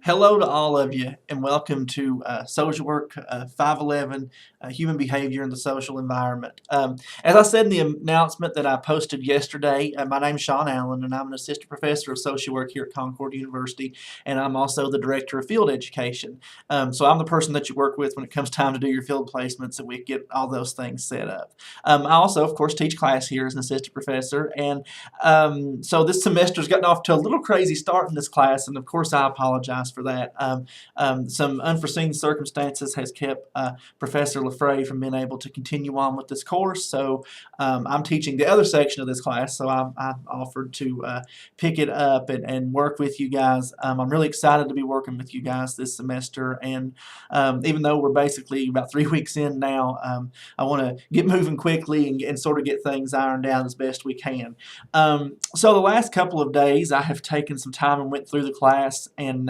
Hello to all of you, and welcome to Social Work 511, Human Behavior in the Social Environment. As I said in the announcement that I posted yesterday, my name is Sean Allen, and I'm an assistant professor of social work here at Concord University, and I'm also the director of field education. So I'm the person that you work with when it comes time to do your field placements, and we get all those things set up. I also, of course, teach class here as an assistant professor, and so this semester's gotten off to a little crazy start in this class, and of course I apologize for that. Some unforeseen circumstances has kept Professor Lafray from being able to continue on with this course, so I'm teaching the other section of this class, so I offered to pick it up and work with you guys. I'm really excited to be working with you guys this semester, and even though we're basically about 3 weeks in now, I want to get moving quickly and sort of get things ironed out as best we can. So the last couple of days I have taken some time and went through the class and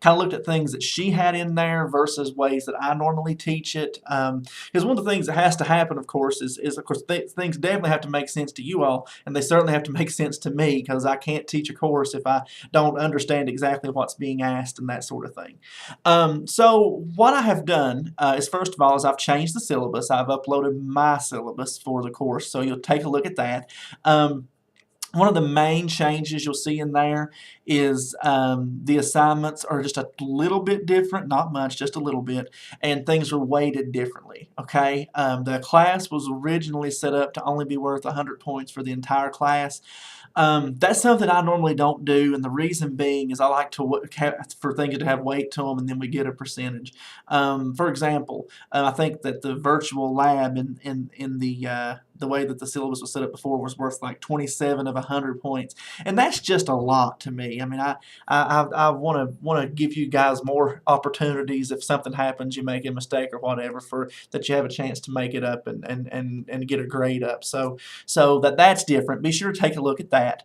kind of looked at things that she had in there versus ways that I normally teach it. Because one of the things that has to happen, of course, is of course things definitely have to make sense to you all, and they certainly have to make sense to me, because I can't teach a course if I don't understand exactly what's being asked and that sort of thing. So what I have done is, first of all, is I've changed the syllabus. I've uploaded my syllabus for the course, so you'll take a look at that. One of the main changes you'll see in there is the assignments are just a little bit different, not much, just a little bit, and things are weighted differently, okay? The class was originally set up to only be worth 100 points for the entire class. That's something I normally don't do, and the reason being is I like for things to have weight to them, and then we get a percentage. For example, I think that the virtual lab in the way that the syllabus was set up before was worth like 27 of 100 points, and that's just a lot to me. I mean, I want to give you guys more opportunities if something happens, you make a mistake or whatever, for that you have a chance to make it up and get a grade up. So that's different. Be sure to take a look at that.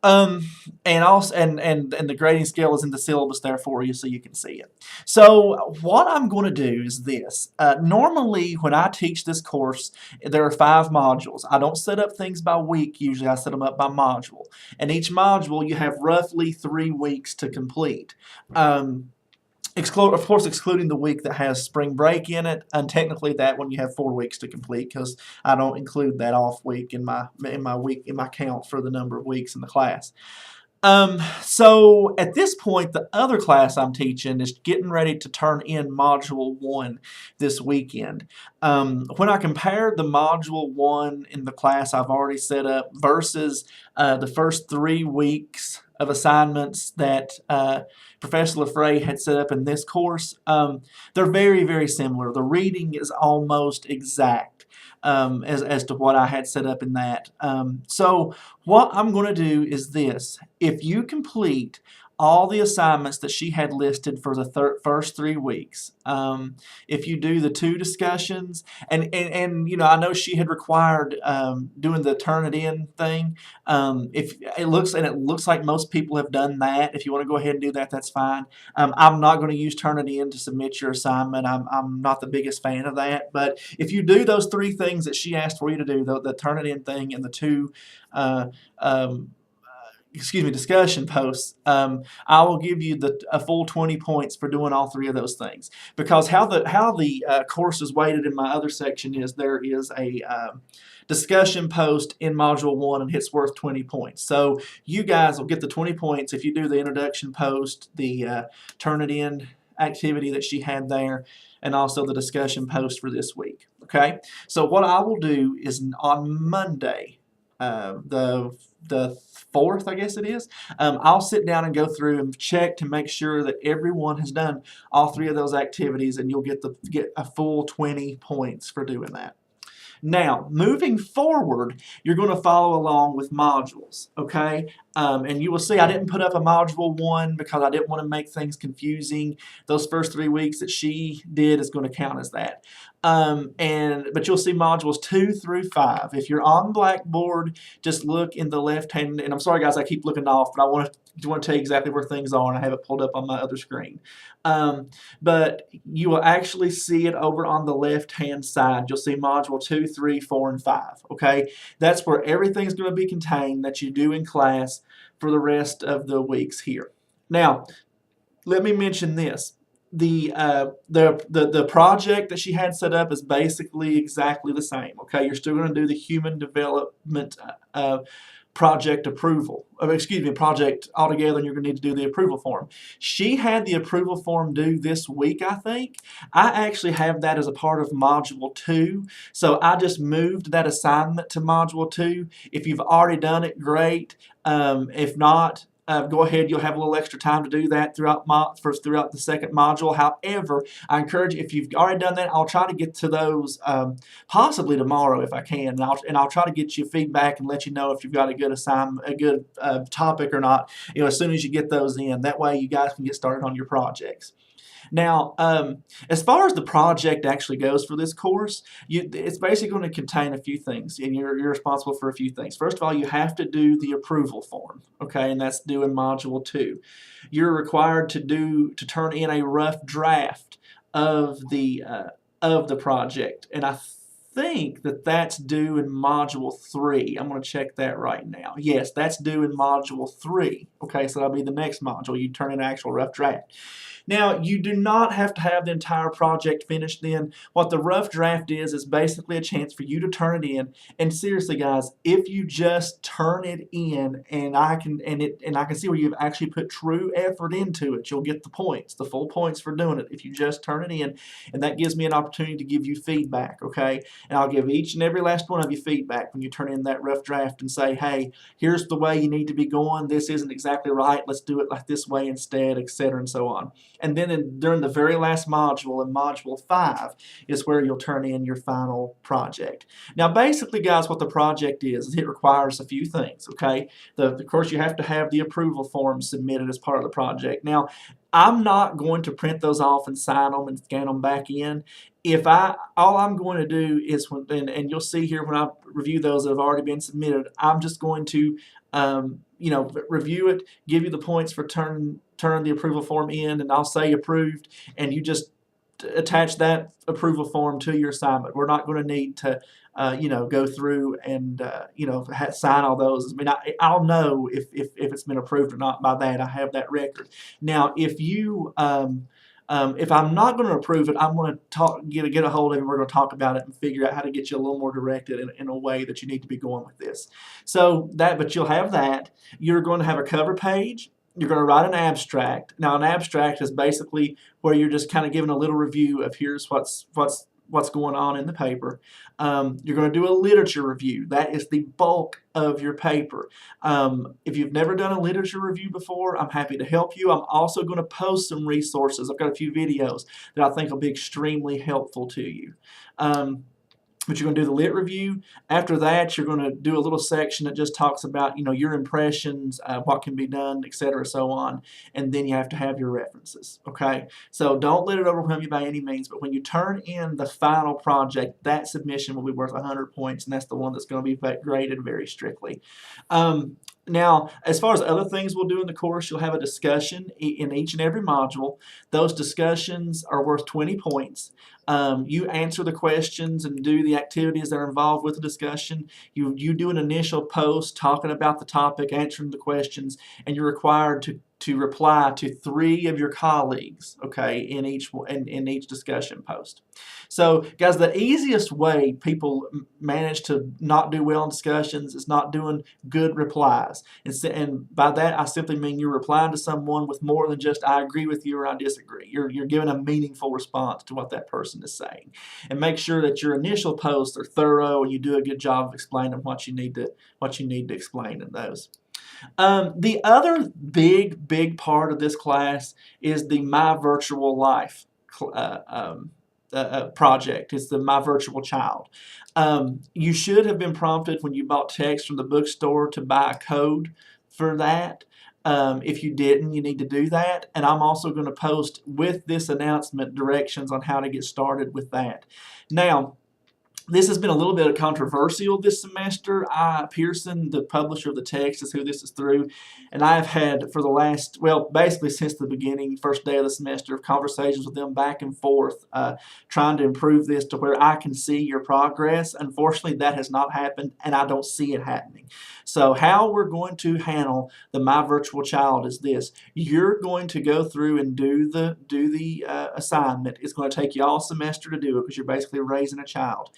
And also, and the grading scale is in the syllabus there for you, so you can see it. So what I'm going to do is this. Normally, when I teach this course, there are 5 modules. I don't set up things by week. Usually, I set them up by module. And each module, you have roughly 3 weeks to complete. Of course, excluding the week that has spring break in it, and technically that one you have 4 weeks to complete, because I don't include that off week in my count for the number of weeks in the class. So at this point, the other class I'm teaching is getting ready to turn in Module 1 this weekend. When I compared the Module 1 in the class I've already set up versus the first 3 weeks of assignments that Professor Lafray had set up in this course, they're very, very similar. The reading is almost exact as to what I had set up in that. So what I'm going to do is this. If you complete all the assignments that she had listed for the first 3 weeks, if you do the 2 discussions, and you know, I know she had required doing the turn it in thing. If it looks like most people have done that. If you want to go ahead and do that, that's fine. I'm not going to use turn it in to submit your assignment. I'm not the biggest fan of that. But if you do those 3 things that she asked for you to do, the turn it in thing and the 2 discussion posts, I will give you a full 20 points for doing all 3 of those things. Because how the course is weighted in my other section is there is a discussion post in Module 1, and it's worth 20 points. So you guys will get the 20 points if you do the introduction post, the turn it in activity that she had there, and also the discussion post for this week. Okay, so what I will do is on Monday, the 4th, I guess it is, I'll sit down and go through and check to make sure that everyone has done all 3 of those activities, and you'll get a full 20 points for doing that. Now, moving forward, you're going to follow along with modules, okay? And you will see I didn't put up a Module 1 because I didn't want to make things confusing. Those first 3 weeks that she did is going to count as that. But you'll see Modules 2 through 5. If you're on Blackboard, just look in the left-hand, and I'm sorry guys, I keep looking off, but I want to tell you exactly where things are, and I have it pulled up on my other screen. But you will actually see it over on the left-hand side. You'll see Module 2, 3, 4, and 5, okay? That's where everything's going to be contained that you do in class for the rest of the weeks here. Now, let me mention this. The project that she had set up is basically exactly the same. Okay, you're still going to do the human development project approval. Excuse me, project altogether, and you're going to need to do the approval form. She had the approval form due this week, I think. I actually have that as a part of Module 2, so I just moved that assignment to Module 2. If you've already done it, great. If not, go ahead. You'll have a little extra time to do that throughout the second module. However, I encourage you, if you've already done that, I'll try to get to those possibly tomorrow if I can, and I'll try to get you feedback and let you know if you've got a good assignment, a good topic or not. As soon as you get those in, that way you guys can get started on your projects. Now, as far as the project actually goes for this course, it's basically going to contain a few things, and you're responsible for a few things. First of all, you have to do the approval form, okay, and that's due in Module 2. You're required to turn in a rough draft of the project, and I think that's due in Module 3. I'm going to check that right now. Yes, that's due in Module 3. Okay, so that'll be the next module. You turn in an actual rough draft. Now, you do not have to have the entire project finished then. What the rough draft is basically a chance for you to turn it in. And seriously, guys, if you just turn it in and I can see where you've actually put true effort into it, you'll get the points, the full points for doing it if you just turn it in. And that gives me an opportunity to give you feedback, okay? And I'll give each and every last one of you feedback when you turn in that rough draft and say, hey, here's the way you need to be going. This isn't exactly right. Let's do it like this way instead, etc. and so on. And then during the very last module, in Module 5, is where you'll turn in your final project. Now, basically, guys, what the project is it requires a few things, okay? Of course, you have to have the approval form submitted as part of the project. Now, I'm not going to print those off and sign them and scan them back in. All I'm going to do is, and you'll see here when I review those that have already been submitted, I'm just going to review it, give you the points for turn the approval form in, and I'll say approved, and you just attach that approval form to your assignment. We're not going to need to go through and sign all those. I mean, I'll know if it's been approved or not by that. I have that record. Now, if I'm not going to approve it, I'm going to get a hold of it, and we're going to talk about it and figure out how to get you a little more directed in a way that you need to be going with this. But you'll have that. You're going to have a cover page. You're going to write an abstract. Now, an abstract is basically where you're just kind of giving a little review of here's what's going on in the paper. You're going to do a literature review. That is the bulk of your paper. If you've never done a literature review before, I'm happy to help you. I'm also going to post some resources. I've got a few videos that I think will be extremely helpful to you. But you're going to do the lit review. After that, you're going to do a little section that just talks about, your impressions, what can be done, etc., so on. And then you have to have your references, okay? So don't let it overwhelm you by any means, but when you turn in the final project, that submission will be worth 100 points, and that's the one that's going to be graded very strictly. Now, as far as other things we'll do in the course, you'll have a discussion in each and every module. Those discussions are worth 20 points. You answer the questions and do the activities that are involved with the discussion. You do an initial post talking about the topic, answering the questions, and you're required to reply to 3 of your colleagues, okay, in each discussion post. So, guys, the easiest way people manage to not do well in discussions is not doing good replies. And by that, I simply mean you're replying to someone with more than just I agree with you or I disagree. You're giving a meaningful response to what that person is saying. And make sure that your initial posts are thorough and you do a good job of explaining what you need to explain in those. The other big part of this class is the My Virtual Life project. It's the My Virtual Child. You should have been prompted when you bought text from the bookstore to buy a code for that. If you didn't, you need to do that. And I'm also going to post with this announcement directions on how to get started with that. Now, this has been a little bit controversial this semester. Pearson, the publisher of the text, is who this is through. And I've had for the last, basically since the beginning, first day of the semester, conversations with them back and forth, trying to improve this to where I can see your progress. Unfortunately, that has not happened, and I don't see it happening. So how we're going to handle the My Virtual Child is this. You're going to go through and do the assignment. It's going to take you all semester to do it because you're basically raising a child.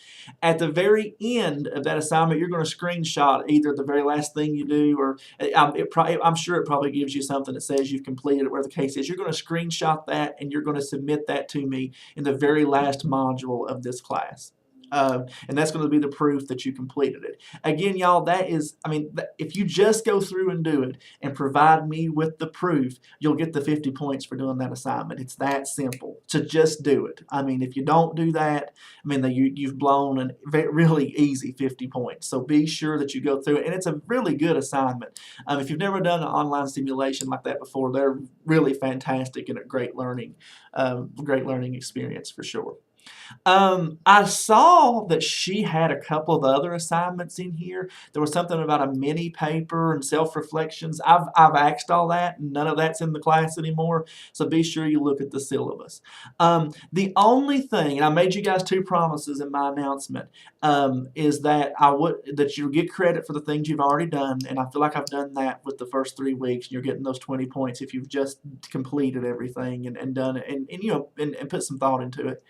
At the very end of that assignment, you're going to screenshot either the very last thing you do, or I'm sure it probably gives you something that says you've completed it, whatever the case is. You're going to screenshot that and you're going to submit that to me in the very last module of this class. And that's going to be the proof that you completed it. Again, y'all, that is, I mean, if you just go through and do it and provide me with the proof, you'll get the 50 points for doing that assignment. It's that simple to just do it. I mean, if you don't do that, I mean, you've blown a really easy 50 points. So be sure that you go through it. And it's a really good assignment. If you've never done an online simulation like that before, they're really fantastic and a great learning experience for sure. I saw that she had a couple of other assignments in here. There was something about a mini paper and self-reflections. I've axed all that, and none of that's in the class anymore, so be sure you look at the syllabus. The only thing, and I made you guys 2 promises in my announcement, is that you'll get credit for the things you've already done, and I feel like I've done that with the first 3 weeks, and you're getting those 20 points if you've just completed everything and done it and put some thought into it.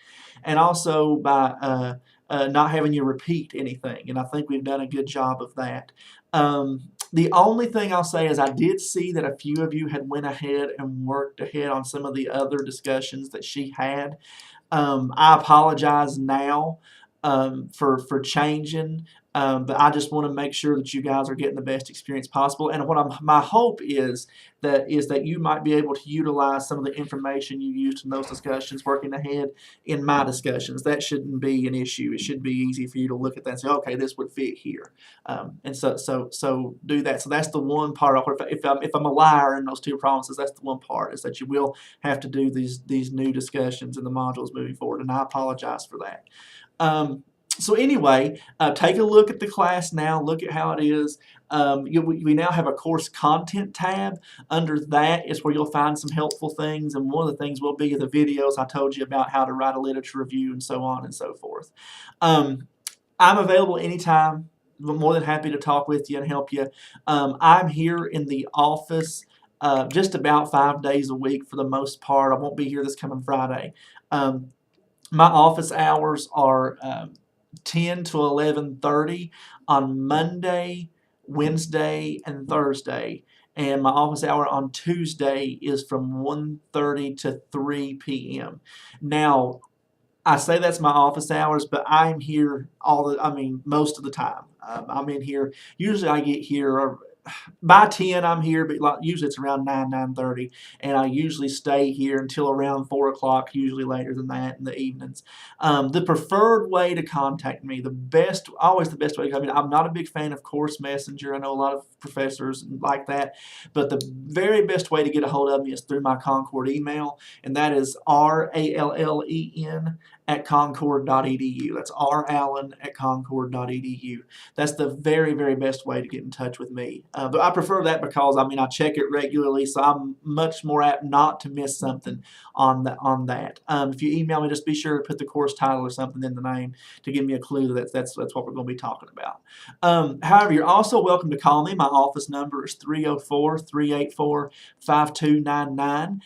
And also by not having you repeat anything, and I think we've done a good job of that. The only thing I'll say is I did see that a few of you had went ahead and worked ahead on some of the other discussions that she had. I apologize now for changing, but I just want to make sure that you guys are getting the best experience possible. And my hope is that you might be able to utilize some of the information you used in those discussions working ahead in my discussions. That shouldn't be an issue. It should be easy for you to look at that and say, okay, this would fit here. And so do that. So that's the one part. If I'm a liar in those 2 promises, that's the one part, is that you will have to do these new discussions in the modules moving forward, and I apologize for that. So anyway, take a look at the class now. Look at how it is. We now have a course content tab. Under that is where you'll find some helpful things, and one of the things will be the videos I told you about, how to write a literature review and so on and so forth. I'm available anytime. I'm more than happy to talk with you and help you. I'm here in the office just about 5 days a week for the most part. I won't be here this coming Friday. My office hours are 10 to 11:30 on Monday, Wednesday, and Thursday. And my office hour on Tuesday is from 1:30 to 3 p.m. Now, I say that's my office hours, but I'm here most of the time. I'm in here. Usually I get here by 10 I'm here, but usually it's around 9:30, and I usually stay here until around 4 o'clock, usually later than that in the evenings. The preferred way to contact me, always the best way to contact me. I'm not a big fan of Course Messenger. I know a lot of professors like that, but the very best way to get a hold of me is through my Concord email, and that is rallen@concord.edu. That's rallen@concord.edu. That's the very, very best way to get in touch with me. But I prefer that because, I check it regularly, so I'm much more apt not to miss something on that. If you email me, just be sure to put the course title or something in the name to give me a clue that that's what we're going to be talking about. However, you're also welcome to call me. My office number is 304-384-5299.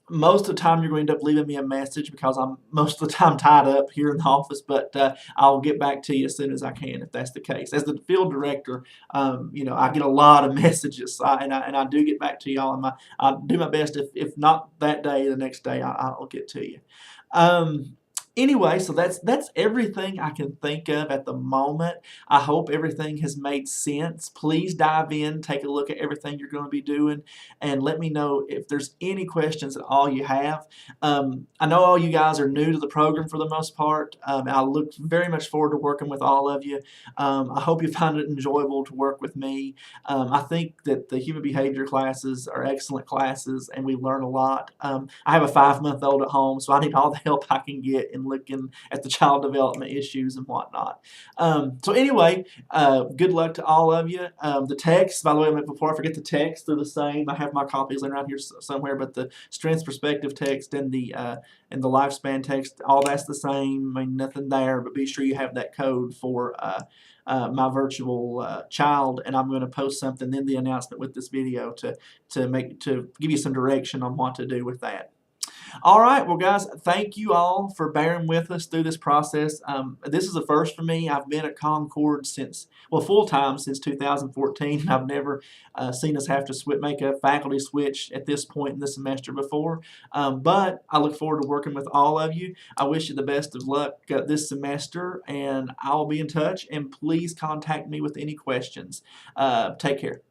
Most of the time you're going to end up leaving me a message because I'm most of the time tied up here in the office, but I'll get back to you as soon as I can if that's the case. As the field director, I get a lot of messages, and I do get back to y'all, and I do my best. If not that day, the next day I'll get to you. Anyway, so that's everything I can think of at the moment. I hope everything has made sense. Please dive in, take a look at everything you're going to be doing, and let me know if there's any questions at all you have. I know all you guys are new to the program for the most part. I look very much forward to working with all of you. I hope you find it enjoyable to work with me. I think that the human behavior classes are excellent classes, and we learn a lot. I have a 5-month-old at home, so I need all the help I can get in looking at the child development issues and whatnot. So anyway, good luck to all of you. The text, by the way, before I forget, the text are the same. I have my copies laying around here somewhere, but the strengths perspective text and the lifespan text, all that's the same. Nothing there, but be sure you have that code for my virtual child, and I'm going to post something in the announcement with this video to give you some direction on what to do with that. All right, well, guys, thank you all for bearing with us through this process. This is a first for me. I've been at Concord since, well, full time since 2014. I've never seen us have to make a faculty switch at this point in the semester before. But I look forward to working with all of you. I wish you the best of luck this semester, and I'll be in touch. And please contact me with any questions. Take care.